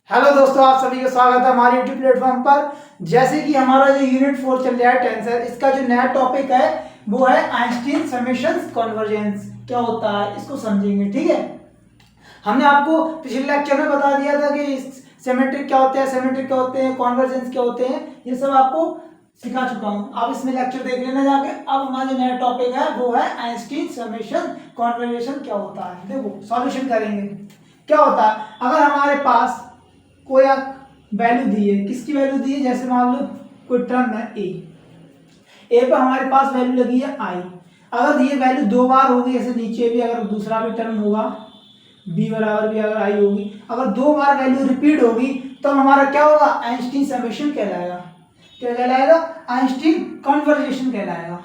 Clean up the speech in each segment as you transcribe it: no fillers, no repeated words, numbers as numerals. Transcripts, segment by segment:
Hello दोस्तों, आप सभी का स्वागत है हमारे यूट्यूब प्लेटफॉर्म पर। जैसे कि हमारा जो यूनिट 4 चल रहा है टेंसर, इसका जो नया टॉपिक है वो है आइंस्टीन समेशंस कन्वर्जेंस। क्या होता है इसको समझेंगे, ठीक है। हमने आपको पिछले लेक्चर में बता दिया था कि सिमेट्रिक क्या होते हैं, सिमेट्रिक क्या होते हैं, कन्वर्जेंस क्या होते हैं, ये सब आपको सिखा चुका हूं। आप इसमें लेक्चर देख लेना जाके। अब हमारा जो नया टॉपिक है वो है आइंस्टीन समेशन कन्वर्जेंस क्या होता है। देखो सॉल्यूशन करेंगे। क्या होता है, अगर हमारे पास कोई वैल्यू दी है, किसकी वैल्यू दी है, जैसे मान लो कोई टर्म है ए पर हमारे पास वैल्यू लगी है आई। अगर ये वैल्यू दो बार होगी, ऐसे नीचे भी अगर दूसरा भी टर्म होगा बी बराबर भी अगर आई होगी, अगर दो बार वैल्यू रिपीट होगी तो हमारा क्या होगा, आइंस्टीन समेशन कहलाएगा। क्या कहलाएगा, आइंस्टीन कन्वर्जेशन कहलाएगा।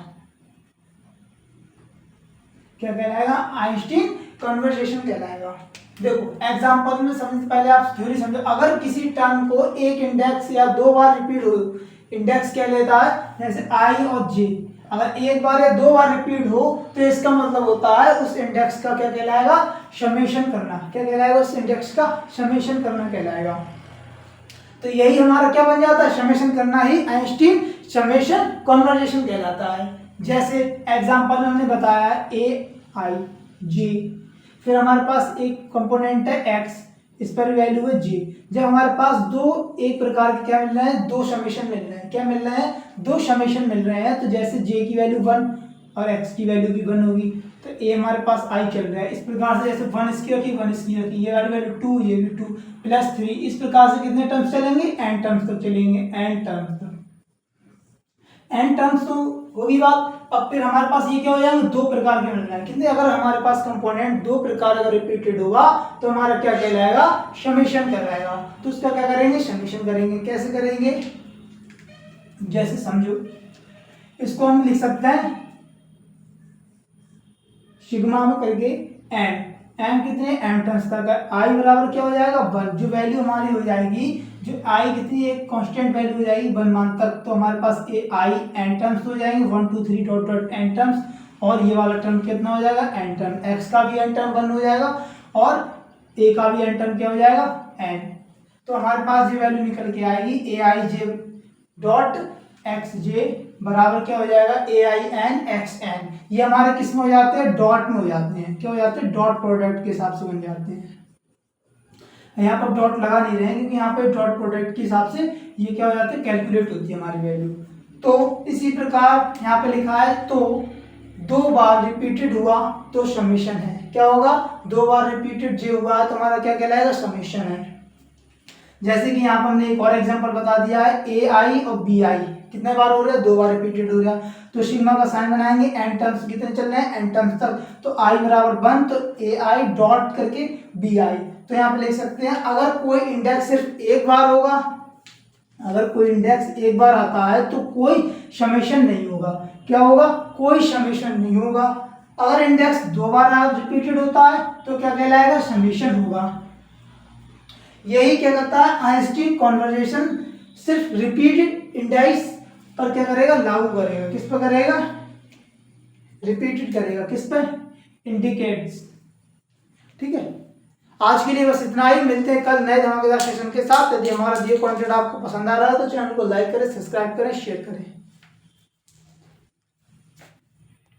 क्या कहलाएगा, आइंस्टीन कन्वर्जेशन कहलाएगा। देखो एग्जांपल में समझ, पहले आप थ्योरी समझो। अगर किसी टर्म को एक इंडेक्स या दो बार रिपीट हो, इंडेक्स क्या लेता है, जैसे आई और जे, अगर एक बार या दो बार रिपीट हो तो इसका मतलब होता है उस इंडेक्स का क्या कहलाएगा, समेशन करना। क्या कहलाएगा, उस इंडेक्स का समेशन करना कहलाएगा। तो यही हमारा क्या बन जाता है, समेशन करना ही आइंस्टीन समेशन कन्वर्जेशन कहलाता है। जैसे एग्जांपल में हमने बताया ए आई जे, फिर हमारे पास एक कंपोनेंट है एक्स, इस पर वैल्यू है जे। जब हमारे पास दो एक प्रकार के क्या मिल रहे हैं, दो समेशन मिल रहे हैं। क्या मिल रहे हैं, दो समेशन मिल रहे हैं। तो जैसे जे की वैल्यू 1 और एक्स की वैल्यू भी 1 होगी, तो ए हमारे पास आई चल रहा है। इस प्रकार से जैसे 1 इसकी रखी 1 इसकी रखी, ये वाली वैल्यू 2, ये भी 2 प्लस 3, इस प्रकार से कितने टर्म्स चलेंगे, एन टर्म्स तक चलेंगे, एन टर्म्स तक। एन टर्म्स तो होगी बात। अब फिर हमारे पास ये क्या हो जाएंगे, दो प्रकार के मिल रहे हैं। कितने, अगर हमारे पास कंपोनेंट दो प्रकार अगर रिपीटेड होगा तो हमारा क्या कहलाएगा, समेशन कहलाएगा। तो उसका क्या करेंगे, समेशन करेंगे। कैसे करेंगे, जैसे समझो, इसको हम लिख सकते हैं सिग्मा में करके एन, एन कितने, एन टर्म्स तक है। आई बराबर क्या हो जाएगा, 1। जो वैल्यू हमारी हो जाएगी, जो आई कितनी एक कांस्टेंट वैल्यू हो जाएगी 1 मान तक, तो हमारे पास ए आई एन टर्म्स हो जाएंगे, 1 2 3 डॉट डॉट एन टर्म्स। और ये वाला टर्म कितना हो जाएगा, एन टर्म। एक्स का भी एन टर्म 1 हो जाएगा और ए का भी एन टर्म क्या हो जाएगा, एन। तो हमारे पास ये वैल्यू निकल के आएगी ए आई जे डॉट एक्स जे बराबर क्या हो जाएगा, ए आई एन एक्स एन। ये हमारे किस में हो जाते हैं, डॉट में हो जाते हैं। क्या हो जाते हैं, डॉट प्रोडक्ट के हिसाब से बन जाते हैं। यहाँ पर डॉट लगा नहीं रहे क्योंकि यहाँ पे डॉट प्रोडक्ट के हिसाब से ये क्या हो जाते हैं, कैलकुलेट होती है हमारी वैल्यू। तो इसी प्रकार यहाँ पे लिखा है, तो दो बार रिपीटेड हुआ तो समेशन है। क्या होगा, दो बार रिपीटेड जे हुआ तो हमारा क्या कहलाएगा, समेशन है। जैसे कि यहाँ पर हमने एक और एग्जांपल बता दिया है, ए आई और बी आई कितने बार हो रहा है, दो बार रिपीटेड हो रहा है। तो सिग्मा का साइन बनाएंगे, एन टर्म्स कितने चल रहे हैं, एन टर्म्स तक। तो आई बराबर 1, तो ए आई डॉट करके बी आई। तो यहाँ पे लिख सकते हैं, अगर कोई इंडेक्स सिर्फ एक बार होगा, अगर कोई इंडेक्स एक बार आता है तो कोई समेशन नहीं होगा। क्या होगा, कोई समेशन नहीं होगा। अगर इंडेक्स दो बार रिपीटेड होता है तो क्या कहलाएगा, समेशन होगा। यही क्या करता है, आइंस्टीन कन्वर्जेशन सिर्फ रिपीटेड इंडेक्स पर क्या करेगा, लागू करेगा। किस पर करेगा, रिपीटेड करेगा। किस पर, इंडिकेट्स। ठीक है, आज के लिए बस इतना ही। मिलते हैं कल नए धमाकेदार सेशन के साथ। यदि हमारा दिए कंटेंट आपको पसंद आ रहा है तो चैनल को लाइक करें, सब्सक्राइब करें, शेयर करें।